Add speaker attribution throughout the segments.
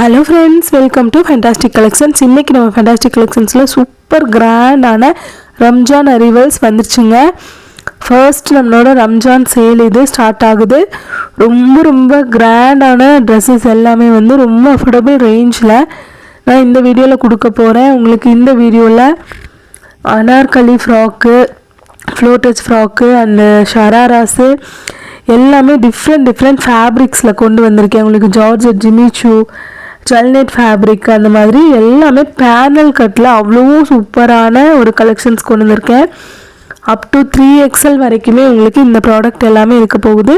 Speaker 1: Hello friends, welcome to Fantastic Collections. இன்னைக்கு நம்ம Fantastic Collectionsல super கிராண்டான ரம்ஜான் அரைவல்ஸ் வந்துருச்சுங்க. ஃபர்ஸ்ட் நம்மளோட ரம்ஜான் சேல் இது ஸ்டார்ட் ஆகுது. ரொம்ப கிராண்டான ட்ரெஸ்ஸஸ் எல்லாமே வந்து ரொம்ப அஃபோர்டபுள் ரேஞ்சில் நான் இந்த வீடியோவில் கொடுக்க போகிறேன். உங்களுக்கு இந்த வீடியோவில் அனார்கலி ஃப்ராக்கு, ஃப்ளோட்டச் ஃப்ராக்கு அண்டு ஷராராஸு எல்லாமே டிஃப்ரெண்ட் ஃபேப்ரிக்ஸில் கொண்டு வந்திருக்கேன். உங்களுக்கு ஜார்ஜெட், ஜிமிச்சூ, ஜல்நெட் ஃபேப்ரிக் அந்த மாதிரி எல்லாமே பேனல் கட்டில் அவ்வளோ சூப்பரான ஒரு கலெக்ஷன்ஸ் கொண்டு வந்திருக்கேன். அப் டு 3XL வரைக்குமே உங்களுக்கு இந்த ப்ராடக்ட் எல்லாமே இருக்க போகுது.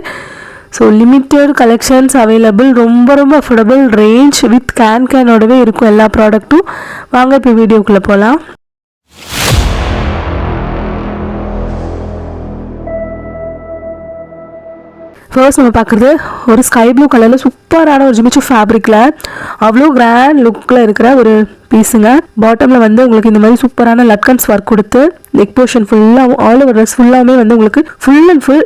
Speaker 1: ஸோ லிமிட்டட் கலெக்ஷன்ஸ் அவைலபிள், ரொம்ப அஃபோர்டபுள் ரேஞ்ச் வித் கேனோடவே இருக்கும் எல்லா ப்ராடக்ட்டும். வாங்க இப்போ வீடியோக்குள்ளே போகலாம். ஃபர்ஸ்ட் நம்ம பார்க்குறது ஒரு ஸ்கை ப்ளூ கலரில் சூப்பரான ஒரு ஜிமிச்சு ஃபேப்ரிக்கில் அவ்வளோ கிராண்ட் லுக்கில் இருக்கிற ஒரு பீஸுங்க. பாட்டமில் வந்து உங்களுக்கு இந்த மாதிரி சூப்பரான லட்கன்ஸ் ஒர்க் கொடுத்து நெக் போர்ஷன் ஃபுல்லாக ஆல் ஓவர் ட்ரெஸ் ஃபுல்லாமே வந்து உங்களுக்கு full and full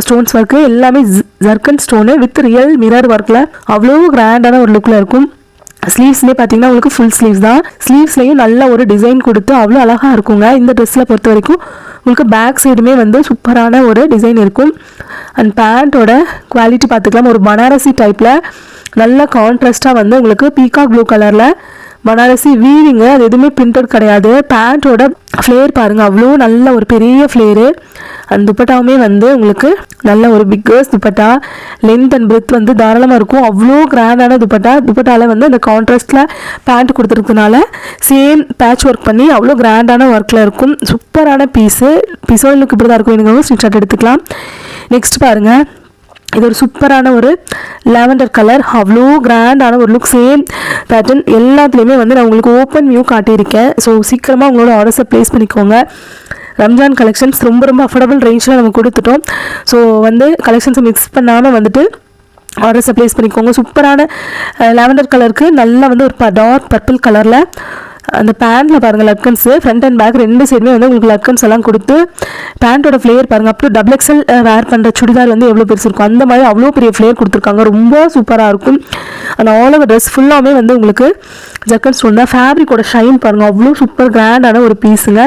Speaker 1: stones work, எல்லாமே ஜர்க்கன் ஸ்டோனு வித் ரியல் மிரர் ஒர்க்கில் அவ்வளோ கிராண்டான ஒரு லுக்கில் இருக்கும். ஸ்லீவ்ஸ்லேயே பார்த்தீங்கன்னா உங்களுக்கு ஃபுல் ஸ்லீவ்ஸ் தான். ஸ்லீவ்ஸ்லேயும் நல்ல ஒரு டிசைன் கொடுத்து அவ்வளோ அழகாக இருக்குங்க. இந்த ட்ரெஸ்ஸில் பொறுத்த வரைக்கும் உங்களுக்கு பேக் சைடுமே வந்து சூப்பரான ஒரு டிசைன் இருக்கும். அண்ட் பேண்ட்டோட குவாலிட்டி பார்த்துக்கலாம். ஒரு பனாரசி டைப்பில் நல்ல கான்ட்ராஸ்டாக வந்து உங்களுக்கு பீகாக் ப்ளூ கலரில் பனாரசி வீவிங்கு, அது எதுவுமே பிரிண்டட் கிடையாது. பேண்ட்டோட ஃப்ளேர் பாருங்கள், அவ்வளோ நல்ல ஒரு பெரிய ஃப்ளேரு. அந்த துப்பட்டாவுமே வந்து உங்களுக்கு நல்ல ஒரு பிக்கர்ஸ் துப்பட்டா, லென்த் அண்ட் பிரெத் வந்து தாராளமாக இருக்கும். அவ்வளோ கிராண்டான துப்பட்டாவில் வந்து அந்த கான்ட்ராஸ்டில் பேண்ட் கொடுத்துருக்கனால சேம் பேட்ச் ஒர்க் பண்ணி அவ்வளோ கிராண்டான ஒர்க்கில் இருக்கும். சூப்பரான பீஸோட லுக் இப்படி தான் இருக்கும். எனக்கு ஸ்க்ரீன்ஷாட் எடுத்துக்கலாம். நெக்ஸ்ட் பாருங்கள், இது ஒரு சூப்பரான ஒரு லாவெண்டர் கலர், அவ்வளோ கிராண்டான ஒரு லுக். சேம் பேட்டர்ன் எல்லாத்துலேயுமே வந்து நான் உங்களுக்கு ஓப்பன் வியூ காட்டியிருக்கேன். ஸோ சீக்கிரமாக உங்களோட ஆர்டர்ஸை ப்ளேஸ் பண்ணிக்கோங்க. ரம்ஜான் கலெக்ஷன்ஸ் ரொம்ப அஃபோர்டபுள் ரேஞ்சில் நம்ம கொடுத்துட்டோம். ஸோ வந்து கலெக்ஷன்ஸை மிக்ஸ் பண்ணாமல் வந்துட்டு ஆர்டர்ஸை ப்ளேஸ் பண்ணிக்கோங்க. சூப்பரான லாவெண்டர் கலருக்கு நல்லா வந்து ஒரு டார்க் பர்பிள் கலரில் அந்த பேண்ட்டில் பாருங்கள் லட்கன்ஸு ஃப்ரண்ட் அண்ட் பேக் ரெண்டு சைடுமே வந்து உங்களுக்கு லட்கன்ஸ் எல்லாம் கொடுத்து பேண்ட்டோட ஃப்ளேர் பாருங்கள். அப் டு XXL வேர் பண்ணுற சுடிதார் வந்து எவ்வளோ பெருசு இருக்கும் அந்த மாதிரி அவ்வளோ பெரிய ஃப்ளேர் கொடுத்துருக்காங்க. ரொம்ப சூப்பராக இருக்கும். அந்த ஆல் ஓவர் ட்ரெஸ் ஃபுல்லாமே வந்து உங்களுக்கு ஜக்கன் ஸ்டோன் தான். ஃபேப்ரிக்கோட ஷைன் பாருங்கள், அவ்வளோ சூப்பர் கிராண்டான ஒரு பீஸுங்க.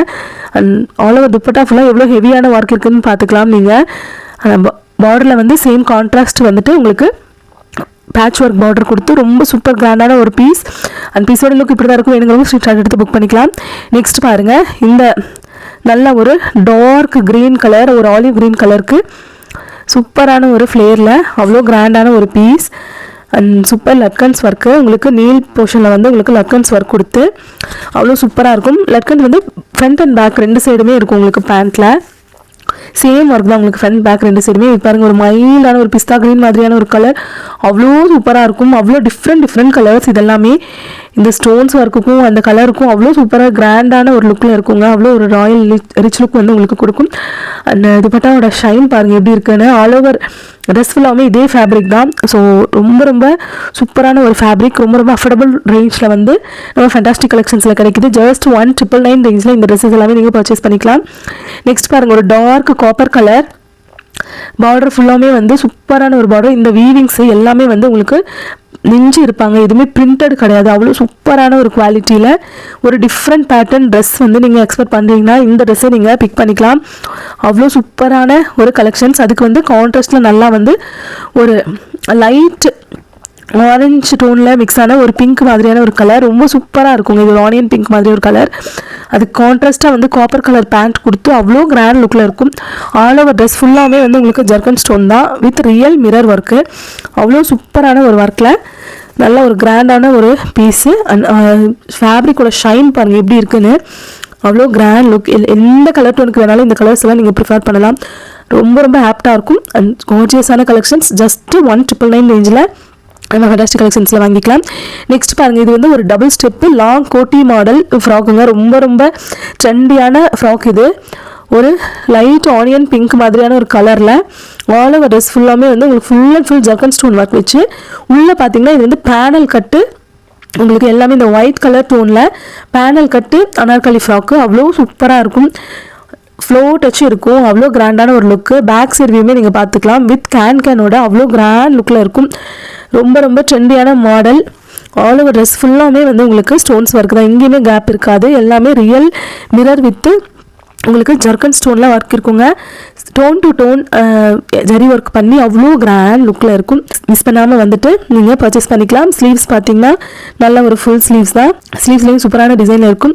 Speaker 1: அண்ட் ஆல் ஓவர் துப்பட்டா ஃபுல்லாக எவ்வளோ ஹெவியான ஒர்க் இருக்குதுன்னு பார்த்துக்கலாம். நீங்கள் பார்டரில் வந்து சேம் கான்ட்ராஸ்ட் வந்துட்டு உங்களுக்கு பேட்ச் ஒர்க் பார்டர் கொடுத்து ரொம்ப சூப்பர் கிராண்டான ஒரு பீஸ். அந்த பீஸோட லுக் இப்படி தான் இருக்கும். வேணுங்கிறவங்க ஸ்க்ரீன்ஷாட் எடுத்து புக் பண்ணிக்கலாம். நெக்ஸ்ட் பாருங்கள், இந்த நல்ல ஒரு டார்க் க்ரீன் கலர், ஒரு ஆலிவ் க்ரீன் கலருக்கு சூப்பரான ஒரு ஃப்ளேரில் அவ்வளோ கிராண்டான ஒரு பீஸ். அண்ட் சூப்பர் லட்கன்ஸ் ஒர்க்கு, உங்களுக்கு நீல் போர்ஷனில் வந்து உங்களுக்கு லட்கன்ஸ் ஒர்க் கொடுத்து அவ்வளோ சூப்பராக இருக்கும். லட்கன்ஸ் வந்து ஃப்ரண்ட் அண்ட் பேக் ரெண்டு சைடுமே இருக்கும் உங்களுக்கு பேண்ட்டில். சேம் ஒர்க் தான் உங்களுக்கு ஃப்ரண்ட் பேக் ரெண்டு சைடுமே. பாருங்கள், ஒரு மைல்டான ஒரு பிஸ்தா க்ரீன் மாதிரியான ஒரு கலர் அவ்வளோ சூப்பராக இருக்கும். அவ்வளோ டிஃப்ரெண்ட் கலர்ஸ் இதெல்லாமே இந்த ஸ்டோன்ஸ் ஒர்க்குக்கும் அந்த கலருக்கும் அவ்வளோ சூப்பராக கிராண்டான ஒரு லுக்கில் இருக்குங்க. அவ்வளோ ஒரு ராயல் ரிச் லுக் வந்து உங்களுக்கு கொடுக்கும். அந்த துப்பட்டாவோட ஷைன் பாருங்கள் எப்படி இருக்குன்னு. ஆல் ஓவர் ட்ரெஸ் ஃபுல்லாமே இதே ஃபேப்ரிக் தான். ஸோ ரொம்ப சூப்பரான ஒரு ஃபேப்ரிக், ரொம்ப அஃபோர்டபுள் ரேஞ்சில் வந்து நம்ம ஃபேண்டாஸ்டிக் கலெக்ஷன்ஸில் கிடைக்குது. ஜஸ்ட் 199 ரேஞ்சில் இந்த ட்ரெஸ்ஸஸ் எல்லாமே நீங்கள் பர்ச்சேஸ் பண்ணிக்கலாம். நெக்ஸ்ட் பாருங்கள், ஒரு டார்க் காப்பர் கலர் பார்டர் ஃபுல்லாமே வந்து சூப்பரான ஒரு பார்டர். இந்த வீவிங்ஸு எல்லாமே வந்து உங்களுக்கு நெஞ்சு இருப்பாங்க, எதுவுமே பிரிண்டட் கிடையாது. அவ்வளோ சூப்பரான ஒரு குவாலிட்டியில் ஒரு டிஃப்ரெண்ட் பேட்டர்ன் ட்ரெஸ் வந்து நீங்கள் எக்ஸ்பெக்ட் பண்ணுறீங்கன்னா இந்த ட்ரெஸ்ஸை நீங்கள் பிக் பண்ணிக்கலாம். அவ்வளோ சூப்பரான ஒரு கலெக்ஷன்ஸ். அதுக்கு வந்து கான்ட்ராஸ்டில் நல்லா வந்து ஒரு லைட் ஆரஞ்சு டோனில் மிக்ஸ் ஆன ஒரு பிங்க் மாதிரியான ஒரு கலர் ரொம்ப சூப்பராக இருக்குங்க. இது ஒரு ஆனியன் பிங்க் மாதிரி ஒரு கலர். அது கான்ட்ராஸ்ட்டாக வந்து காப்பர் கலர் பேண்ட் கொடுத்து அவ்வளோ கிராண்ட் லுக்கில் இருக்கும். ஆல் ஓவர் ட்ரெஸ் ஃபுல்லாமே வந்து உங்களுக்கு ஜர்க்கன் ஸ்டோன் தான் வித் ரியல் மிரர் ஒர்க்கு. அவ்வளோ சூப்பரான ஒரு ஒர்க்கில் நல்ல ஒரு கிராண்டான ஒரு பீஸு. அண்ட் ஃபேப்ரிக்கோட ஷைன் பாருங்கள் எப்படி இருக்குன்னு. அவ்வளோ கிராண்ட் லுக். எந்த கலர் டோனுக்கு வேணாலும் இந்த கலர்ஸ் எல்லாம் நீங்கள் ப்ரிஃபர் பண்ணலாம். ரொம்ப ஹாப்டாக இருக்கும். அண்ட் கார்ஜியஸான கலெக்ஷன்ஸ் ஜஸ்ட்டு 199 ரேஞ்சில் நம்ம ஃபேண்டாஸ்டிக் கலெக்ஷன்ஸில் வாங்கிக்கலாம். நெக்ஸ்ட் பாருங்கள், இது வந்து ஒரு டபுள் ஸ்டெப்பு லாங் கோட்டி மாடல் ஃப்ராக்குங்க. ரொம்ப ட்ரெண்டியான ஃப்ராக் இது. ஒரு லைட் ஆனியன் பிங்க் மாதிரியான ஒரு கலரில் ஆல் ஓவர் ட்ரெஸ் ஃபுல்லாமே வந்து உங்களுக்கு ஃபுல் அண்ட் ஃபுல் ஜர்க்கன் ஸ்டோன் ஒர்க் வச்சு உள்ளே பார்த்தீங்கன்னா இது வந்து பேனல் கட்டு உங்களுக்கு எல்லாமே இந்த ஒயிட் கலர் டோனில் பேனல் கட்டு அனார்கலி ஃப்ராக்கு அவ்வளோ சூப்பராக இருக்கும். ஃப்ளோ டச் இருக்கும், அவ்வளோ கிராண்டான ஒரு லுக்கு. பேக் சைட் வியூமே நீங்கள் பார்த்துக்கலாம் வித் கேனோட அவ்வளோ கிராண்ட் லுக்கில் இருக்கும். ரொம்ப ட்ரெண்டியான மாடல். ஆல் ஓவர் ட்ரெஸ் ஃபுல்லாமே வந்து உங்களுக்கு ஸ்டோன்ஸ் ஒர்க் தான், எங்கேயுமே கேப் இருக்காது. எல்லாமே ரியல் மிரர் வித்து உங்களுக்கு ஜர்க்கன் ஸ்டோனில் ஒர்க் இருக்குங்க. Tone to tone zari work பண்ணி அவ்வளோ கிராண்ட் லுக்கில் இருக்கும். மிஸ் பண்ணாமல் வந்துட்டு நீங்கள் பர்ச்சேஸ் பண்ணிக்கலாம். ஸ்லீவ்ஸ் பார்த்தீங்கன்னா நல்ல ஒரு ஃபுல் ஸ்லீவ்ஸ் தான். ஸ்லீவ்ஸ்லேயும் சூப்பரான டிசைனில் இருக்கும்.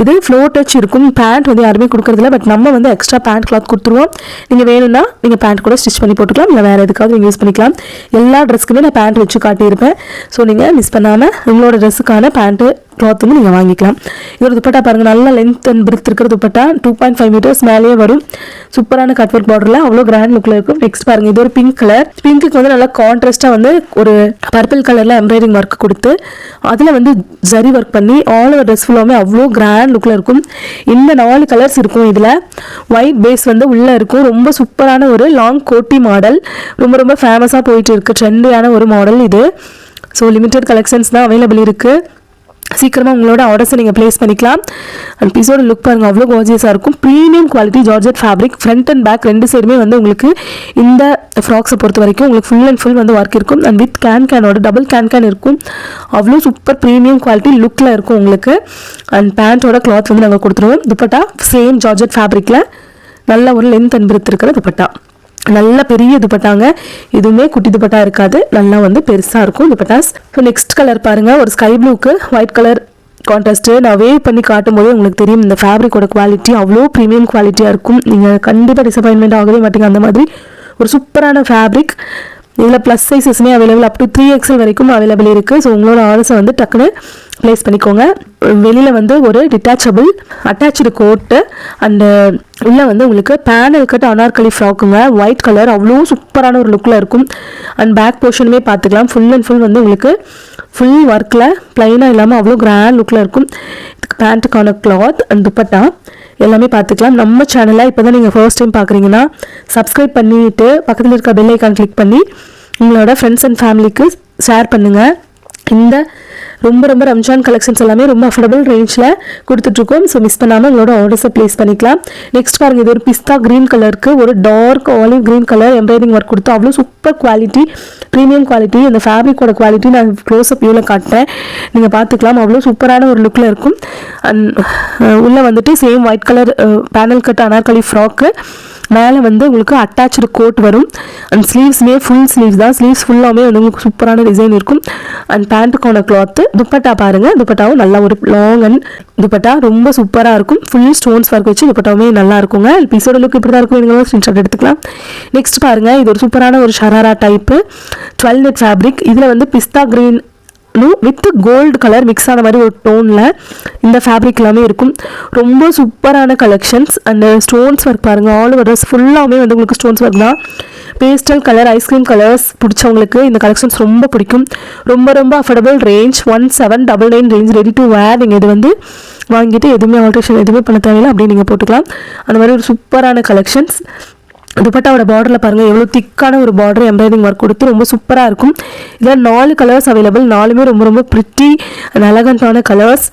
Speaker 1: இது ஃப்ளோ டச் இருக்கும். பேண்ட் வந்து யாருமே கொடுக்குறதில்ல, பட் நம்ம வந்து எக்ஸ்ட்ரா பேண்ட் கிளாத் கொடுத்துருவோம். நீங்கள் வேணும்னா நீங்கள் பேண்ட் கூட ஸ்டிச் பண்ணி போட்டுக்கலாம், இல்லை வேறு எதுக்காவது நீங்கள் யூஸ் பண்ணிக்கலாம். எல்லா ட்ரெஸ்க்குமே நான் பேண்ட் வச்சு காட்டியிருப்பேன். ஸோ நீங்கள் மிஸ் பண்ணாமல் உங்களோட ட்ரெஸ்ஸுக்கான பேண்ட்டு கிளாத் வந்து நீங்கள் வாங்கிக்கலாம். இது ஒரு துப்பட்டா பாருங்கள், நல்ல லென்த் அண்ட் பிரெத் இருக்கிற துப்பட்டா. 2.5 மீட்டர்ஸ் மேலேயே வரும். சூப்பரான கட் ஒர்க் பார்டரில் அவ்வளோ கிராண்ட் லுக்கில் இருக்கும். நெக்ஸ்ட் பாருங்கள், இது ஒரு பிங்க் கலர். பிங்க்குக்கு வந்து நல்லா கான்ட்ராஸ்ட்டாக வந்து ஒரு பர்பிள் கலரில் எம்ப்ராய்டிங் ஒர்க் கொடுத்து அதில் வந்து ஜரி ஒர்க் பண்ணி ஆல் ஓவர் ட்ரெஸ் ஃபுல்லாமே அவ்வளோ கிராண்ட் லுக்கில் இருக்கும். இந்த 4 கலர்ஸ் இருக்கும். இதில் ஒயிட் பேஸ் வந்து உள்ளே இருக்கும். ரொம்ப சூப்பரான ஒரு லாங் கோட்டி மாடல், ரொம்ப ரொம்ப ஃபேமஸாக போயிட்டு இருக்குது. ட்ரெண்டியான ஒரு மாடல் இது. ஸோ லிமிட்டட் கலெக்ஷன்ஸ் தான் அவைலபிள் இருக்குது. சீக்கிரமாக உங்களோட ஆர்டர்ஸை நீங்கள் ப்ளேஸ் பண்ணிக்கலாம். அண்ட் பீஸோட லுக் பாருங்கள், அவ்வளோ கோர்ஜியஸாக இருக்கும். Premium quality georgette fabric. Front and back 2 சைடுமே வந்து உங்களுக்கு இந்த ஃப்ராக்ஸை பொறுத்த வரைக்கும் உங்களுக்கு ஃபுல் அண்ட் ஃபுல் வந்து ஒர்க் இருக்கும். அண்ட் வித் கேனோட டபுள் கேன் இருக்கும். அவ்வளோ சூப்பர் ப்ரீமியம் குவாலிட்டி லுக்கில் இருக்கும் உங்களுக்கு. அண்ட் பேண்ட்டோட கிளாத் வந்து நாங்கள் கொடுத்துருவோம். துப்பட்டா சேம் ஜார்ஜெட் ஃபேப்ரிக்கில் நல்ல ஒரு லென்த் அண்ட் பிரெத் இருக்கிற துப்பட்டா. நல்ல பெரிய துப்பட்டாங்க, எதுவுமே குட்டி துப்பட்டா இருக்காது, நல்லா வந்து பெருசாக இருக்கும் துப்பட்டாஸ். ஸோ நெக்ஸ்ட் கலர் பாருங்கள், ஒரு ஸ்கை ப்ளூக்கு ஒயிட் கலர் கான்ட்ராஸ்ட்டு. நான் வேவ் பண்ணி காட்டும் போதே உங்களுக்கு தெரியும் இந்த ஃபேப்ரிக்கோட குவாலிட்டி அவ்வளோ ப்ரீமியம் குவாலிட்டியாக இருக்கும். நீங்கள் கண்டிப்பாக டிசப்பாயின்மெண்ட் ஆகவே மாட்டீங்க. அந்த மாதிரி ஒரு சூப்பரான ஃபேப்ரிக். இதில் ப்ளஸ் சைஸஸ்மே அவைலபிள், அப் டு 3XL வரைக்கும் அவைலபிள் இருக்குது. ஸோ உங்களோட ஆர்டர்ஸை வந்து டக்குன்னு ப்ளேஸ் பண்ணிக்கோங்க. வெளியில் வந்து ஒரு டிட்டாச்சபிள் அட்டாச்சு கோட்டு அண்டு உள்ளே வந்து உங்களுக்கு பேனல் கட் அனார்கலி ஃப்ராக்குங்க, ஒயிட் கலர், அவ்வளோ சூப்பரான ஒரு லுக்கில் இருக்கும். அண்ட் பேக் போர்ஷனுமே பார்த்துக்கலாம். ஃபுல் அண்ட் ஃபுல் வந்து உங்களுக்கு ஃபுல் ஒர்க்கில் ப்ளைனாக இல்லாமல் அவ்வளோ கிராண்ட் லுக்கில் இருக்கும். இதுக்கு பேண்ட்டுக்கான கிளாத் அண்ட் துப்பட்டா எல்லாமே பார்த்துக்கலாம். நம்ம சேனலை இப்போ தான் நீங்கள் ஃபர்ஸ்ட் டைம் பார்க்குறீங்கன்னா சப்ஸ்கிரைப் பண்ணிவிட்டு பக்கத்தில் இருக்க பெல் ஐக்கான் கிளிக் பண்ணி உங்களோட ஃப்ரெண்ட்ஸ் அண்ட் ஃபேமிலிக்கு ஷேர் பண்ணுங்கள். இந்த ரொம்ப ரொம்ப ரம்ஜான் கலெக்ஷன்ஸ் எல்லாமே ரொம்ப அஃபோர்டபுள் ரேஞ்சில் கொடுத்துட்ருக்கோம். ஸோ மிஸ் பண்ணாமல் உங்களோட ஆர்டர்ஸை ப்ளேஸ் பண்ணிக்கலாம். நெக்ஸ்ட் பாருங்கள், இது ஒரு பிஸ்தா க்ரீன் கலருக்கு ஒரு dark olive green colour embroidery work கொடுத்து அவ்வளோ சூப்பர் குவாலிட்டி, ப்ரீமியம் குவாலிட்டி. இந்த ஃபேப்ரிக்கோட குவாலிட்டி நான் க்ளோஸ்அப் வியூவில் காட்டுறேன், நீங்கள் பார்த்துக்கலாம். அவ்வளோ சூப்பரான ஒரு லுக்கில் இருக்கும். அண்ட் உள்ளே வந்துட்டு same white colour panel cut Anarkali frock, மேலே வந்து உங்களுக்கு அட்டாச்சு கோட் வரும். அண்ட் ஸ்லீவ்ஸ்மே ஃபுல் ஸ்லீவ்ஸ் தான். ஸ்லீவ்ஸ் ஃபுல்லாமே வந்து உங்களுக்கு சூப்பரான டிசைன் இருக்கும். And பேண்ட்டுக்கான cloth. துப்பட்டா பாருங்கள், துப்பட்டாவும் நல்லா ஒரு லாங் அண்ட் துப்பட்டா ரொம்ப சூப்பராக இருக்கும். ஃபுல் ஸ்டோன்ஸ் ஒர்க் வச்சு துப்பட்டாவுமே நல்லா இருக்குங்க. பீஸோட லுக் இப்படி தான் இருக்கும். நீங்கள் ஸ்க்ரீன்ஷாட் எடுத்துக்கலாம். நெக்ஸ்ட் பாருங்கள், இது ஒரு சூப்பரான ஒரு ஷராரா டைப்பு 12 நெட் ஃபேப்ரிக். இதில் வந்து pista green with gold colour mix ஆன மாதிரி ஒரு டோனில் இந்த ஃபேப்ரிக் எல்லாமே இருக்கும். ரொம்ப சூப்பரான கலெக்ஷன்ஸ். அண்ட் ஸ்டோன்ஸ் ஒர்க் பாருங்கள், ஆல் ஓவர் ட்ரெஸ் ஃபுல்லாமே வந்து உங்களுக்கு ஸ்டோன்ஸ் ஒர்க் தான். பேஸ்டல் கலர், ஐஸ்கிரீம் கலர்ஸ் பிடிச்சவங்களுக்கு இந்த கலெக்ஷன்ஸ் ரொம்ப பிடிக்கும். ரொம்ப ரொம்ப affordable range, 1799 range, ready to wear. நீங்கள் இது வந்து வாங்கிட்டு எதுவுமே ஆல்ட்ரேஷன் எதுவுமே பண்ண தேவையில்லை, அப்படியே நீங்கள் போட்டுக்கலாம். அந்த மாதிரி ஒரு சூப்பரான கலெக்ஷன்ஸ். துப்பட்டாவோட பார்டரில் பாருங்கள், எவ்வளோ திக்கான ஒரு பார்டர் எம்ப்ராய்டிங் ஒர்க் கொடுத்து ரொம்ப சூப்பராக இருக்கும். இதில் 4 கலர்ஸ் அவைலபிள், 4மே ரொம்ப ரொம்ப ப்ரிட்டி அண்ட் எலகண்ட்டான கலர்ஸ்.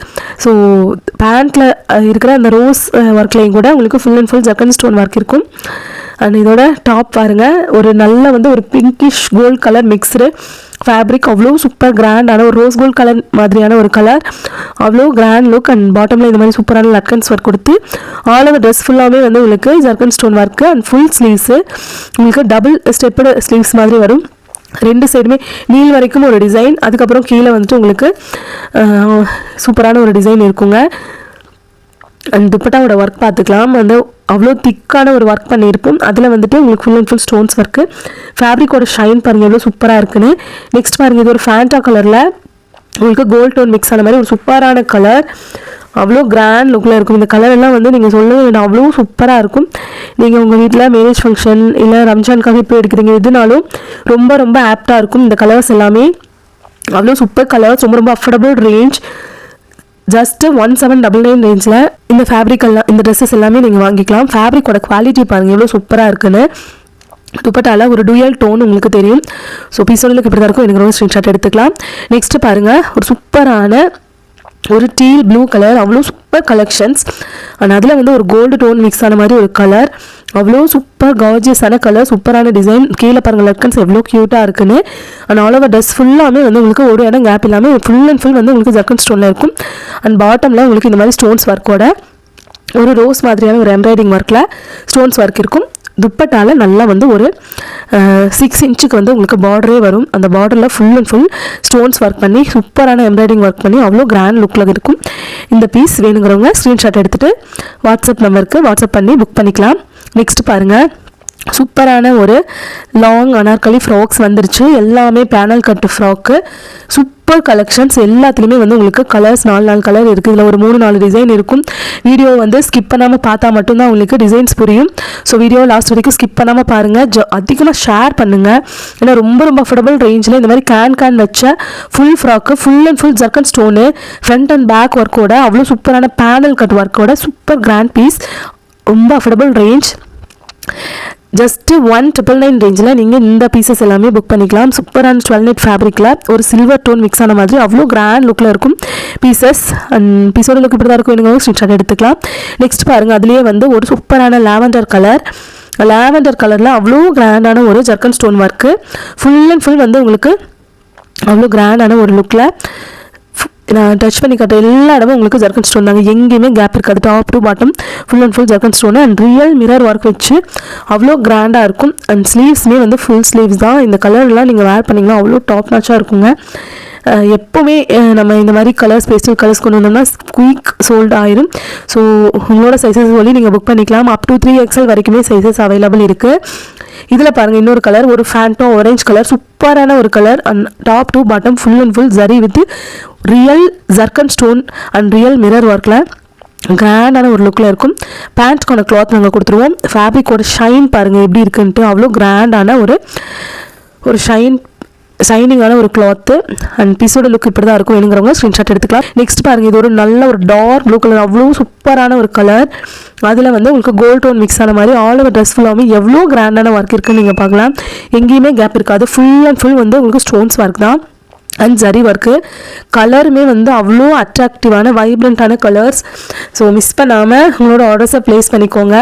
Speaker 1: ஸோ பேண்ட்டில் இருக்கிற அந்த ரோஸ் ஒர்க்லேயும் கூட உங்களுக்கு ஃபுல் அண்ட் ஃபுல் ஜக்கன் ஸ்டோன் ஒர்க் இருக்கும். அண்ட் இதோட டாப் பாருங்கள், ஒரு நல்ல வந்து ஒரு pinkish gold colour mixed fabric. அவ்வளோ சூப்பர் கிராண்டான ஒரு ரோஸ் கோல்ட் கலர் மாதிரியான ஒரு கலர், அவ்வளோ கிராண்ட் லுக். அண்ட் பாட்டமில் இந்த மாதிரி சூப்பரான லட்கன்ஸ் ஒர்க் கொடுத்து ஆல் ஓவர் ட்ரெஸ் ஃபுல்லாகவே வந்து உங்களுக்கு ஜர்க்கன் stone work and full sleeves உங்களுக்கு டபுள் ஸ்டெப்படு ஸ்லீவ்ஸ் மாதிரி வரும். 2 சைடுமே நீல் வரைக்கும் ஒரு டிசைன், அதுக்கப்புறம் கீழே வந்துட்டு உங்களுக்கு சூப்பரான ஒரு டிசைன் இருக்குங்க. அண்ட் துப்பட்டாவோட ஒர்க் பார்த்துக்கலாம். வந்து அவ்வளோ திக்கான ஒரு ஒர்க் பண்ணியிருப்போம். அதில் வந்துட்டு உங்களுக்கு full and full stones work. ஃபேப்ரிக்கோட ஷைன் பாருங்கள் எவ்வளோ சூப்பராக இருக்குன்னு. நெக்ஸ்ட் பாருங்கள், இது ஒரு ஃபேண்டா கலரில் உங்களுக்கு கோல்ட் டோன் மிக்ஸ் ஆன மாதிரி ஒரு சூப்பரான கலர், அவ்வளோ கிராண்ட் லுக்கில் இருக்கும். இந்த கலர் எல்லாம் வந்து நீங்கள் சொல்ல வேண்டாம், அவ்வளோ சூப்பராக இருக்கும். நீங்கள் உங்கள் வீட்டில் மேரேஜ் ஃபங்க்ஷன் இல்லை ரம்ஜானுக்காக இப்போ எடுக்கிறீங்க, எதுனாலும் ரொம்ப ரொம்ப ஆப்டாக இருக்கும். இந்த கலர்ஸ் எல்லாமே அவ்வளோ சூப்பர் கலர்ஸ், ரொம்ப ரொம்ப அஃபோர்டபுள் ரேஞ்ச். ஜஸ்ட்டு 1799 ரேஞ்சில் இந்த ஃபேப்ரிக் எல்லாம், இந்த ட்ரெஸ்ஸஸ் எல்லாமே நீங்கள் வாங்கிக்கலாம். ஃபேப்ரிக்கோட குவாலிட்டி பாருங்கள் எவ்வளோ சூப்பராக இருக்குன்னு. துப்பட்டால ஒரு டூயல் டோன் உங்களுக்கு தெரியும். ஸோ பீஸோலுக்கு இப்படி தான் இருக்கும். எனக்கு ரொம்ப ஸ்க்ரீன்ஷாட் எடுத்துக்கலாம். நெக்ஸ்ட்டு பாருங்கள், ஒரு சூப்பரான ஒரு டீல் ப்ளூ கலர், அவ்வளோ சூப்பர் கலெக்ஷன்ஸ். அண்ட் அதில் வந்து ஒரு கோல்டு டோன் மிக்ஸ் ஆன மாதிரி ஒரு கலர், அவ்வளோ சூப்பர் கார்ஜியஸான கலர், சூப்பரான டிசைன். கீழே பாருங்கள் லட்கன்ஸ் எவ்வளோ க்யூட்டாக இருக்குன்னு. அண்ட் ஆல் ஓவர் ட்ரெஸ் ஃபுல்லாமே வந்து உங்களுக்கு ஒரு இடம் கேப் இல்லாமல் ஃபுல் அண்ட் ஃபுல் வந்து உங்களுக்கு ஜர்க்கன் ஸ்டோனில் இருக்கும். அண்ட் பாட்டமில் உங்களுக்கு இந்த மாதிரி ஸ்டோன்ஸ் ஒர்க்கோட ஒரு ரோஸ் மாதிரியான ஒரு எம்ப்ராய்டிங் ஒர்க்கில் ஸ்டோன்ஸ் ஒர்க் இருக்கும். துப்பட்டால நல்லா வந்து ஒரு 6 இன்ச்சுக்கு வந்து உங்களுக்கு பார்டரே வரும். அந்த பார்டரில் full and full stones work பண்ணி சூப்பரான எம்ப்ராய்டிங் ஒர்க் பண்ணி அவ்வளோ கிராண்ட் லுக்கில் இருக்கும். இந்த பீஸ் வேணுங்கிறவங்க ஸ்க்ரீன்ஷாட் எடுத்துகிட்டு வாட்ஸ்அப் நம்பருக்கு வாட்ஸ்அப் பண்ணி புக் பண்ணிக்கலாம். நெக்ஸ்ட் பாருங்கள், சூப்பரான ஒரு லாங் அனார்கலி ஃப்ராக்ஸ் வந்துருச்சு. எல்லாமே பேனல் கட்டு ஃப்ராக்கு, சூப்பர் கலெக்ஷன்ஸ். எல்லாத்துலேயுமே வந்து உங்களுக்கு கலர்ஸ் 4 கலர் இருக்குது. இதில் ஒரு 3-4 டிசைன் இருக்கும். வீடியோ வந்து ஸ்கிப் பண்ணாமல் பார்த்தா மட்டும்தான் உங்களுக்கு டிசைன்ஸ் புரியும். ஸோ வீடியோ லாஸ்ட் வரைக்கும் ஸ்கிப் பண்ணாமல் பாருங்கள். அதிகமாக ஷேர் பண்ணுங்கள். ஏன்னா ரொம்ப அஃபோர்டபுள் ரேஞ்சில் இந்த மாதிரி கேன் வச்ச full frock, full and full ஜர்க்கன் ஸ்டோனு, ஃப்ரண்ட் அண்ட் பேக் ஒர்க்கோட அவ்வளோ சூப்பரான பேனல் கட் ஒர்க்கோட சூப்பர் கிராண்ட் பீஸ். ரொம்ப அஃபோர்டபுள் ரேஞ்ச். ஜஸ்ட்டு 199 ரேஞ்சில் நீங்கள் இந்த பீசஸ் எல்லாமே புக் பண்ணிக்கலாம். சூப்பரான 12 நெட் ஃபேப்ரிக்கில் ஒரு சில்வர் டோன் மிக்ஸ் ஆன மாதிரி அவ்வளோ கிராண்ட் லுக்கில் இருக்கும் பீசஸ். அண்ட் பீஸோட லுக் இப்படி தான் இருக்கும். நீங்கள் ஸ்க்ரீன்ஷாட் எடுத்துக்கலாம். நெக்ஸ்ட் பாருங்கள், அதுலேயே வந்து ஒரு சூப்பரான லாவெண்டர் கலரில் அவ்வளோ கிராண்டான ஒரு ஜர்க்கன் stone work, full and full வந்து உங்களுக்கு அவ்வளோ கிராண்டான ஒரு லுக்கில். நான் டச் பண்ணி காட்ட எல்லா இடமும் உங்களுக்கு ஜர்க்கன் ஸ்டோன் தாங்க, எங்கேயுமே கேப் இருக்காது. Top to bottom full and full ஜர்க்கன் stone and real mirror work வச்சு அவ்வளோ கிராண்டாக இருக்கும். அண்ட் ஸ்லீவ்ஸுமே வந்து ஃபுல் ஸ்லீவ்ஸ் தான். இந்த கலர்லாம் நீங்கள் வேர் பண்ணிங்கன்னா அவ்வளோ டாப் நாச்சாக இருக்குங்க. எப்போவுமே நம்ம இந்த மாதிரி கலர்ஸ், பேஸ்டல் கலர்ஸ் கொண்டு வந்தோம்னா குயிக் சோல்ட் ஆயிரும். ஸோ உங்களோட சைஸஸ் சொல்லி நீங்கள் புக் பண்ணிக்கலாம். அப் டு 3XL வரைக்குமே சைஸஸ் அவைலபிள் இருக்குது. இதில் பாருங்கள், இன்னொரு கலர் ஒரு ஃபேண்டோ ஆரஞ்ச் கலர், சூப்பரான ஒரு colour. And top to bottom full and full zari with real ஜர்க்கன் stone and real mirror ஒர்க்கில் கிராண்டான ஒரு லுக்கில் இருக்கும். பேண்ட்க்கான கிளாத் நாங்கள் கொடுத்துருவோம். ஃபேப்ரிக்கோட ஷைன் பாருங்கள் எப்படி இருக்குன்ட்டு. அவ்வளோ கிராண்டான ஒரு ஷைனிங்கான ஒரு கிளாத்து. அண்ட் பீஸோட லுக் இப்படி தான் இருக்கும். வேணுங்கிறவங்க ஸ்க்ரீன்ஷாட் எடுத்துக்கலாம். நெக்ஸ்ட் பாருங்கள், இது ஒரு நல்ல ஒரு டார்க் ப்ளூ கலர், அவ்வளோ சூப்பரான ஒரு கலர். அதில் வந்து உங்களுக்கு கோல்ட் டோன் மிக்ஸ் ஆன மாதிரி ஆல் ஓவர் ட்ரெஸ் ஃபுல்லாமே எவ்வளோ கிராண்டான ஒர்க் இருக்குன்னு நீங்கள் பார்க்கலாம். எங்கேயுமே கேப் இருக்காது. ஃபுல் அண்ட் ஃபுல் வந்து உங்களுக்கு ஸ்டோன்ஸ் ஒர்க் தான் அண்ட் ஜரி ஒர்க்கு. கலருமே வந்து அவ்வளோ அட்ராக்டிவான வைப்ரண்ட்டான கலர்ஸ். ஸோ மிஸ் பண்ணாமல் உங்களோட ஆர்டர்ஸை ப்ளேஸ் பண்ணிக்கோங்க.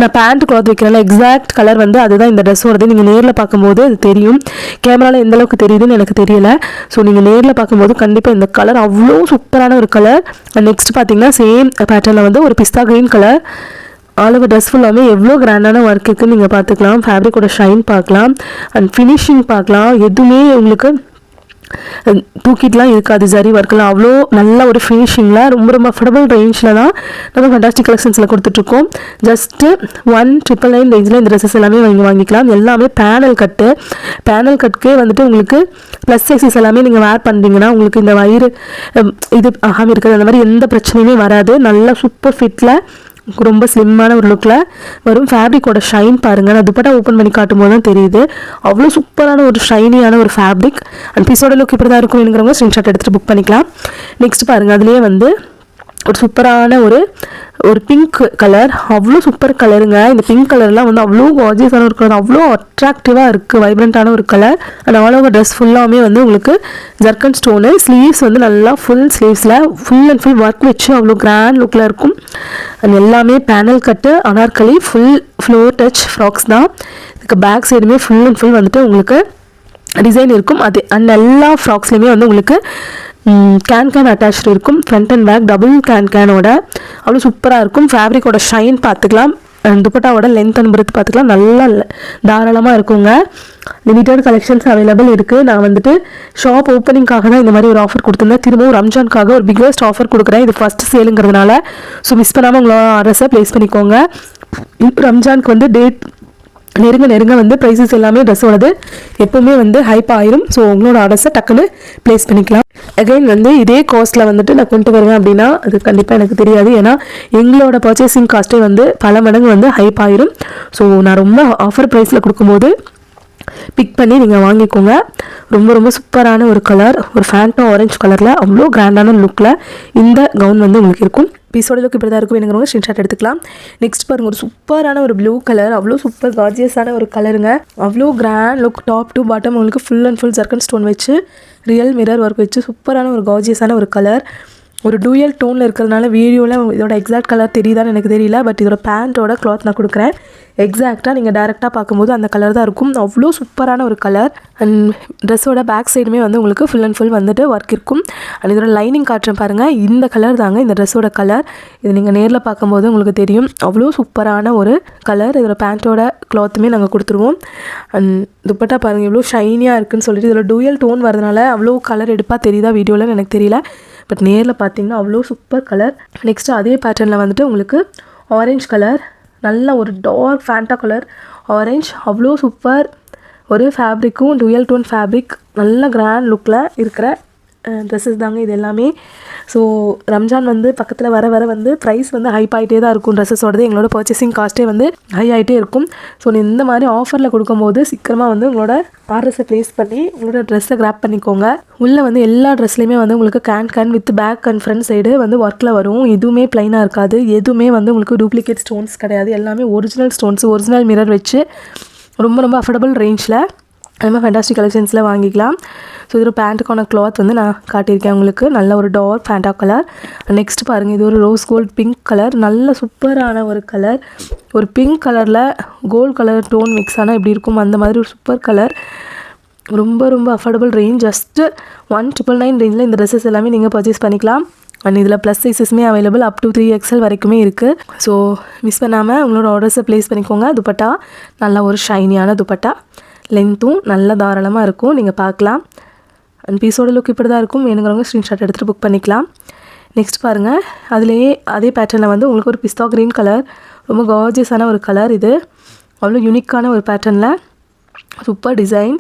Speaker 1: நான் பேண்ட் கிளாத் வைக்கிறேன்ல, எக்ஸாக்ட் கலர் வந்து அதுதான் இந்த ட்ரெஸ்ஸோடது. நீங்கள் நேரில் பார்க்கும்போது அது தெரியும். கேமராவில் எந்த அளவுக்கு தெரியுதுன்னு எனக்கு தெரியல. ஸோ நீங்கள் நேரில் பார்க்கும்போது கண்டிப்பாக இந்த கலர் அவ்வளோ சூப்பரான ஒரு கலர். நெக்ஸ்ட் பார்த்தீங்கன்னா சேம் பேட்டர்னில் வந்து ஒரு pista green colour. All over dress ஃபுல்லாமே எவ்வளோ கிராண்டான ஒர்க் இருக்குன்னு நீங்கள் பார்த்துக்கலாம். ஃபேப்ரிக்கோட ஷைன் பார்க்கலாம் அண்ட் ஃபினிஷிங் பார்க்கலாம். எதுவுமே உங்களுக்கு தூக்கிட்டுலாம் இருக்காது. ஜரி ஒர்க்கெலாம் அவ்வளோ நல்ல ஒரு ஃபினிஷிங்கில் ரொம்ப அஃபோர்டபுள் ரேஞ்சில் தான் நம்ம ஃபண்டாஸ்டிக் கலெக்ஷன்ஸில் கொடுத்துட்ருக்கோம். ஜஸ்ட்டு 199 ரேஞ்சில் இந்த ட்ரெஸ்ஸஸ் எல்லாமே வாங்கிக்கலாம். எல்லாமே பேனல் கட்டுக்கே வந்துட்டு உங்களுக்கு ப்ளஸ் சைஸஸ் எல்லாமே நீங்கள் வேர் பண்ணுறீங்கன்னா உங்களுக்கு இந்த வயிறு இது ஆகாமல் இருக்குது, அந்த மாதிரி எந்த பிரச்சனையுமே வராது. நல்லா சூப்பர் ஃபிட்டில் ரொம்ப ஸ்லிம்மான ஒரு லுக்கில் வரும். ஃபேப்ரிக்கோட ஷைன் பாருங்கள். நான் துப்பட்டா ஓப்பன் பண்ணி காட்டும் போது தான் தெரியுது. அவ்வளோ சூப்பரான ஒரு ஷைனியான ஒரு ஃபேப்ரிக். அண்ட் பீஸோட லுக் இப்படி தான் இருக்கும். வேணுங்கிறவங்க ஸ்க்ரீன்ஷாட் எடுத்துகிட்டு புக் பண்ணிக்கலாம். நெக்ஸ்ட் பாருங்கள், அதுலேயே வந்து ஒரு சூப்பரான ஒரு பிங்க் கலர், அவ்வளோ சூப்பர் கலருங்க. இந்த பிங்க் கலர்லாம் வந்து அவ்வளோ கார்ஜியஸான ஒரு கலர், அவ்வளோ அட்ராக்டிவாக இருக்குது, வைப்ரண்ட்டான ஒரு colour. And all over dress ஃபுல்லாமே வந்து உங்களுக்கு ஜர்க்கன் ஸ்டோனு. ஸ்லீவ்ஸ் வந்து நல்லா ஃபுல் ஸ்லீவ்ஸில் ஃபுல் அண்ட் ஃபுல் ஒர்க் வச்சு அவ்வளோ கிராண்ட் லுக்கில் இருக்கும். அண்ட் எல்லாமே panel cut anarkali full floor touch frocks தான். இதுக்கு பேக் சைடுமே ஃபுல் அண்ட் ஃபுல் வந்துட்டு உங்களுக்கு டிசைன் இருக்கும். அது அண்ட் எல்லா ஃப்ராக்ஸ்லேயுமே வந்து உங்களுக்கு கேன் அட்டாச்டு இருக்கும். ஃப்ரண்ட் அண்ட் பேக் டபுள் கேனோட அவ்வளோ சூப்பராக இருக்கும். ஃபேப்ரிக்கோட ஷைன் பார்த்துக்கலாம். துப்பட்டாவோட லென்த் அண்ட் பிரெத் பார்த்துக்கலாம். நல்லா தாராளமாக இருக்குங்க. லிமிட்டட் கலெக்ஷன்ஸ் அவைலபிள் இருக்குது. நான் வந்துட்டு ஷாப் ஓப்பனிங்காக தான் இந்த மாதிரி ஒரு ஆஃபர் கொடுத்துருந்தேன். திரும்பவும் ரம்ஜானுக்காக ஒரு பிக்கஸ்ட் ஆஃபர் கொடுக்குறேன். இது ஃபஸ்ட் சேலுங்கிறதுனால ஸோ மிஸ் பண்ணாமல் உங்களோட ஆர்டர்ஸை ப்ளேஸ் பண்ணிக்கோங்க. ரம்ஜானுக்கு வந்து டேட் நெருங்க வந்து ப்ரைஸஸ் எல்லாமே ட்ரெஸ்ஸோடது எப்போவுமே வந்து ஹைப் ஆயிரும். ஸோ உங்களோட ஆர்டர்ஸை டக்குன்னு ப்ளேஸ் பண்ணிக்கலாம். அகைன் வந்து இதே காஸ்ட்டில் வந்துட்டு நான் கொண்டு வருவேன் அப்படின்னா அது கண்டிப்பாக எனக்கு தெரியாது. ஏன்னா எங்களோட பர்ச்சேசிங் காஸ்ட்டே வந்து பல மடங்கு வந்து ஹைப் ஆயிரும். ஸோ நான் ரொம்ப ஆஃபர் ப்ரைஸில் கொடுக்கும்போது பிக் பண்ணி நீங்கள் வாங்கிக்கோங்க. ரொம்ப சூப்பரான ஒரு கலர், ஒரு ஃபேண்டோ ஆரஞ்சு கலரில் அவ்வளோ கிராண்டான லுக்கில் இந்த கவுன் வந்து உங்களுக்கு இருக்கும். பீஸோட லுக் இப்படி தான் இருக்கும். வேணுங்கிறவங்க ஸ்க்ரீன்ஷாட் எடுத்துக்கலாம். நெக்ஸ்ட் பாருங்கள், ஒரு சூப்பரான ஒரு ப்ளூ கலர், அவ்வளோ சூப்பர் கார்ஜியஸான ஒரு கலருங்க. அவ்வளோ grand look. Top to bottom உங்களுக்கு ஃபுல் அண்ட் ஃபுல் ஜர்க்கன் ஸ்டோன் வச்சு ரியல் மிரர் ஒர்க் வச்சு சூப்பரான ஒரு கார்ஜியஸான ஒரு கலர். ஒரு டூயல் டோனில் இருக்கிறதுனால வீடியோவில் இதோட எக்ஸாக்ட் கலர் தெரியுதான்னு எனக்கு தெரியல. பட் இதோட பேண்ட்டோட கிளாத் நான் கொடுக்குறேன். எக்ஸாக்டாக நீங்கள் டேரெக்டாக பார்க்கும்போது அந்த கலர் தான் இருக்கும். அவ்வளோ சூப்பரான ஒரு கலர். அண்ட் ட்ரெஸ்ஸோட பேக் சைடுமே வந்து உங்களுக்கு ஃபுல் அண்ட் ஃபுல் வந்துட்டு ஒர்க் இருக்கும். அண்ட் இதோட லைனிங் காட்டுறேன் பாருங்கள். இந்த கலர் தாங்க இந்த ட்ரெஸ்ஸோட கலர். இது நீங்கள் நேரில் பார்க்கும்போது உங்களுக்கு தெரியும். அவ்வளோ சூப்பரான ஒரு கலர். இதோட பேண்ட்டோட கிளாத்துமே நாங்கள் கொடுத்துருவோம். அண்ட் துப்பட்டா பாருங்கள் எவ்வளோ ஷைனியாக இருக்குதுன்னு சொல்லிட்டு இதோட டூயல் டோன் வரதுனால அவ்வளோ கலர் எடுப்பாக தெரியுதா வீடியோவில் எனக்கு தெரியல. பட் நேரில் பார்த்தீங்கன்னா அவ்வளோ சூப்பர் கலர். நெக்ஸ்ட்டு அதே பேட்டர்னில் வந்துட்டு உங்களுக்கு ஆரஞ்ச் கலர், நல்ல ஒரு டார்க் ஃபேண்டா கலர் ஆரஞ்ச். அவ்வளோ சூப்பர் ஒரு ஃபேப்ரிக்கும் டூயல் டோன் ஃபேப்ரிக், நல்ல கிராண்ட் லுக்கில் இருக்கிற ட்ரெஸ்ஸஸ் தாங்க இது எல்லாமே. ஸோ ரம்ஜான் வந்து பக்கத்தில் வர வர வந்து ப்ரைஸ் வந்து ஹைப் ஆகிட்டே தான் இருக்கும். ட்ரெஸ்ஸஸோடது எங்களோட பர்ச்சேசிங் காஸ்ட்டே வந்து ஹை ஆகிட்டே இருக்கும். ஸோ இந்த மாதிரி ஆஃபரில் கொடுக்கும்போது சீக்கிரமாக வந்து உங்களோட ஆர்டர்ஸை ப்ளேஸ் பண்ணி உங்களோட ட்ரெஸ்ஸை கிராப் பண்ணிக்கோங்க. உள்ளே வந்து எல்லா ட்ரெஸ்லையுமே வந்து உங்களுக்கு can with back and front side வந்து ஒர்க்கில் வரும். எதுவுமே ப்ளைனாக இருக்காது. எதுவுமே வந்து உங்களுக்கு டூப்ளிகேட் ஸ்டோன்ஸ் கிடையாது. எல்லாமே ஒரிஜினல் ஸ்டோன்ஸ், ஒரிஜினல் மிரர் வச்சு ரொம்ப ரொம்ப அஃபோர்டபுள் ரேஞ்சில் அது மாதிரி ஃபேண்டாஸ்டிக் கலெக்ஷன்ஸில் வாங்கிக்கலாம். ஸோ இது ஒரு பேண்ட்டுக்கான கிளாத் வந்து நான் காட்டியிருக்கேன் உங்களுக்கு. நல்ல ஒரு டார்க் ஃபேண்டா கலர். நெக்ஸ்ட் பாருங்கள், இது ஒரு ரோஸ் கோல்ட் பிங்க் கலர். நல்ல சூப்பரான ஒரு கலர். ஒரு பிங்க் கலரில் கோல்ட் கலர் டோன் மிக்ஸ் ஆனால் எப்படி இருக்கும் அந்த மாதிரி ஒரு சூப்பர் கலர். ரொம்ப ரொம்ப அஃபோர்டபுள் ரேஞ்ச். ஜஸ்ட்டு 199 ரேஞ்சில் இந்த ட்ரெஸ்ஸஸ் எல்லாமே நீங்கள் பர்ச்சேஸ் பண்ணிக்கலாம். அண்ட் இதில் ப்ளஸ் சைஸஸ்மே அவைலபிள் அப் டு 3XL வரைக்குமே இருக்குது. ஸோ மிஸ் பண்ணாமல் உங்களோட ஆர்டர்ஸை ப்ளேஸ் பண்ணிக்கோங்க. துப்பட்டா நல்ல ஒரு ஷைனியான துப்பட்டா, லென்த்தும் நல்ல தாராளமாக இருக்கும். நீங்கள் பார்க்கலாம். அண்ட் பீஸோட லுக் இப்படி தான் இருக்கும். வேணுங்கிறவங்க ஸ்க்ரீன்ஷாட் எடுத்துகிட்டு புக் பண்ணிக்கலாம். நெக்ஸ்ட் பாருங்கள், அதுலேயே அதே பேட்டர்னில் வந்து உங்களுக்கு ஒரு பிஸ்தா க்ரீன் கலர், ரொம்ப கார்ஜியஸான ஒரு கலர். இது அவ்வளோ யூனிக்கான ஒரு பேட்டர்னில் super design.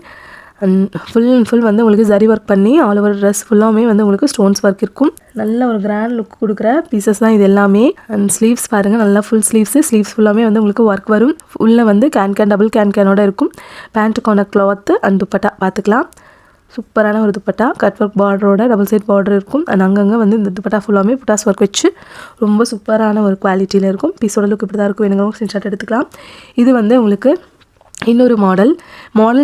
Speaker 1: And full and full வந்து உங்களுக்கு ஜரி ஒர்க் பண்ணி ஆல் ஓவர் ட்ரெஸ் ஃபுல்லாமே வந்து உங்களுக்கு ஸ்டோன்ஸ் ஒர்க் இருக்கும். நல்ல ஒரு கிராண்ட் லுக் கொடுக்குற பீசஸ் தான் இது எல்லாமே. அண்ட் ஸ்லீவ்ஸ் பாருங்கள், நல்லா ஃபுல் ஸ்லீவ்ஸ் ஃபுல்லாமே வந்து உங்களுக்கு ஒர்க் வரும். உள்ளே வந்து கேன் டபுள் கேனோட இருக்கும். பேண்ட்டுக்கான கிளாத்து அண்ட் துப்பட்டா பார்த்துக்கலாம். சூப்பரான ஒரு துப்பட்டா, கட் ஒர்க் பார்டரோட டபுள் சைட் பார்டர் இருக்கும். அண்ட் அங்கங்கே வந்து இந்த துப்பட்டா ஃபுல்லாமே புட்டாஸ் ஒர்க் வச்சு ரொம்ப சூப்பரான ஒரு குவாலிட்டியில் இருக்கும். பீஸோட லுக் இப்படி தான் இருக்கும். வேணுங்க ஸ்க்ரீன்ஷாட் எடுத்துக்கலாம். இது வந்து உங்களுக்கு இன்னொரு மாடல்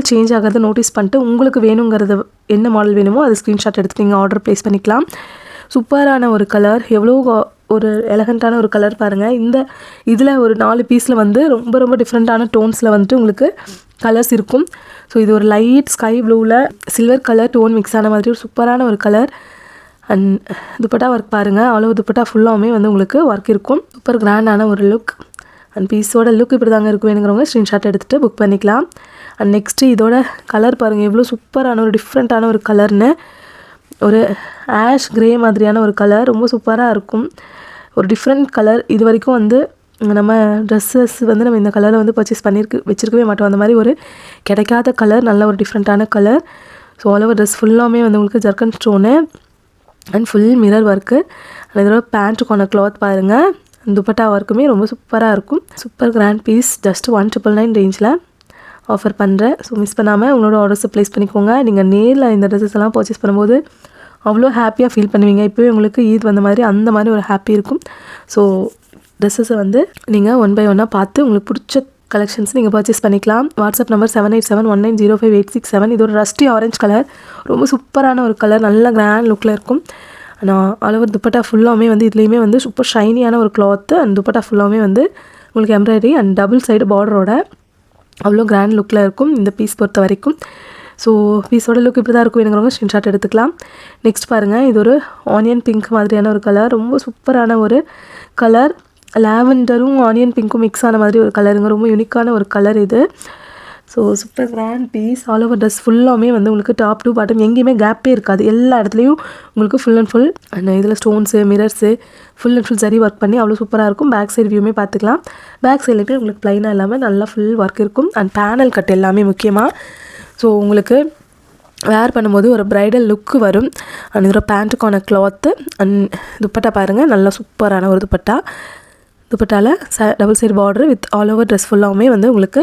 Speaker 1: சேஞ்ச் ஆகிறத நோட்டீஸ் பண்ணிட்டு உங்களுக்கு வேணுங்கிறது என்ன மாடல் வேணுமோ அது ஸ்க்ரீன்ஷாட் எடுத்து நீங்கள் ஆர்டர் ப்ளேஸ் பண்ணிக்கலாம். சூப்பரான ஒரு கலர், எவ்வளோ ஒரு எலகண்ட்டான ஒரு கலர் பாருங்கள். இதில் ஒரு 4 பீஸில் வந்து ரொம்ப ரொம்ப டிஃப்ரெண்ட்டான டோன்ஸில் வந்துட்டு உங்களுக்கு கலர்ஸ் இருக்கும். ஸோ இது ஒரு லைட் ஸ்கை ப்ளூவில் சில்வர் கலர் டோன் மிக்ஸ் ஆன மாதிரி ஒரு சூப்பரான ஒரு கலர். அண்ட் துப்பட்டா ஒர்க் பாருங்கள், அவ்வளோ துப்பட்டா ஃபுல்லாமே வந்து உங்களுக்கு ஒர்க் இருக்கும். சூப்பர் கிராண்டான ஒரு லுக். அண்ட் பீஸோட லுக் இப்படி தாங்க இருக்கும். வேணுங்கிறவங்க ஸ்க்ரீன்ஷாட் எடுத்துகிட்டு புக் பண்ணிக்கலாம். அண்ட் நெக்ஸ்ட்டு இதோட கலர் பாருங்கள், எவ்வளோ சூப்பரான ஒரு டிஃப்ரெண்ட்டான ஒரு கலர்னு. ஒரு ஆஷ் கிரே மாதிரியான ஒரு கலர், ரொம்ப சூப்பராக இருக்கும். ஒரு டிஃப்ரெண்ட் கலர். இது வரைக்கும் வந்து நம்ம ட்ரெஸ்ஸஸ் வந்து நம்ம இந்த கலரை வந்து பர்ச்சேஸ் வச்சுருக்கவே மாட்டோம். அந்த மாதிரி ஒரு கிடைக்காத கலர், நல்ல ஒரு டிஃப்ரெண்ட்டான colour. So all over dress ஃபுல்லாமே வந்து உங்களுக்கு ஜர்க்கன் stone and full mirror work. And இதோட பேண்ட்டுக்கான கிளாத் பாருங்கள், துப்பட்டா ஒர்க்குமே ரொம்ப சூப்பராக இருக்கும். Super grand piece. ஜஸ்ட் 199 ரேஞ்சில் ஆஃபர் பண்ணுறேன். ஸோ மிஸ் பண்ணாமல் உங்களோட ஆர்டர்ஸை ப்ளேஸ் பண்ணிக்கோங்க. நீங்கள் நேரில் இந்த ட்ரெஸ்ஸஸ் எல்லாம் பர்ச்சேஸ் பண்ணும்போது அவ்வளோ ஹாப்பியாக ஃபீல் பண்ணுவீங்க. இப்போவே உங்களுக்கு ஈத் வந்த மாதிரி அந்த மாதிரி ஒரு ஹாப்பி இருக்கும். ஸோ ட்ரெஸ்ஸஸை வந்து நீங்கள் 1 by 1 பார்த்து உங்களுக்கு பிடிச்ச கலெக்ஷன்ஸ் நீங்கள் பர்ச்சேஸ் பண்ணிக்கலாம். WhatsApp number 7871905867. இது ஒரு ரஸ்டி ஆரஞ்ச் கலர், ரொம்ப சூப்பரான ஒரு கலர், நல்ல கிராண்ட் லுக்கில் இருக்கும். ஆனால் ஆல் ஓவர் துப்பட்டா ஃபுல்லாமே வந்து இதுலேயுமே வந்து சூப்பர் ஷைனியான ஒரு கிளாத்து. அண்ட் துப்பட்டா ஃபுல்லாமே வந்து உங்களுக்கு எம்ப்ராய்டரி அண்ட் டபுள் சைடு பார்டரோட அவ்வளோ கிராண்ட் லுக்கில் இருக்கும் இந்த பீஸ் பொறுத்த வரைக்கும். ஸோ பீஸோட லுக் இப்படி தான் இருக்கும். வேணுங்கிறவங்க ஸ்க்ரீன்ஷாட் எடுத்துக்கலாம். நெக்ஸ்ட் பாருங்கள், இது ஒரு ஆனியன் பிங்க் மாதிரியான ஒரு கலர், ரொம்ப சூப்பரான ஒரு கலர். லாவெண்டரும் ஆனியன் பிங்க்கும் மிக்ஸ் ஆன மாதிரி ஒரு கலருங்க, ரொம்ப யூனிக்கான ஒரு கலர் இது. So super grand piece. All over dress ஃபுல்லாமே வந்து உங்களுக்கு டாப் டு பாட்டம் எங்கேயுமே கேப்பே இருக்காது. எல்லா இடத்துலையும் உங்களுக்கு ஃபுல் அண்ட் ஃபுல் அண்ட் இதில் stones mirrors full and full சரி ஒர்க் பண்ணி அவ்வளோ சூப்பராக இருக்கும். பேக் சைடு வியூமே பார்த்துக்கலாம். பேக் சைட்லேயுமே உங்களுக்கு ப்ளைனாக இல்லாமல் நல்லா ஃபுல் ஒர்க் இருக்கும். அண்ட் பேனல் கட் எல்லாமே முக்கியமாக. ஸோ உங்களுக்கு வேர் பண்ணும்போது ஒரு ப்ரைடல் லுக்கு வரும். அண்ட் இதோட பேண்ட்டுக்கான கிளாத்து அண்ட் துப்பட்டா பாருங்கள், நல்லா சூப்பரான ஒரு துப்பட்டாவில் double side border with all over dress ஃபுல்லாமே வந்து உங்களுக்கு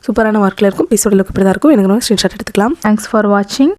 Speaker 1: சூப்பரான ஒர்க்கில் இருக்கும். பீஸோட லுக் இப்படி தான் இருக்கும். எனக்கு ஸ்க்ரீன்ஷாட் எடுத்துக்கலாம். தேங்க்ஸ் ஃபார் வாட்சிங்.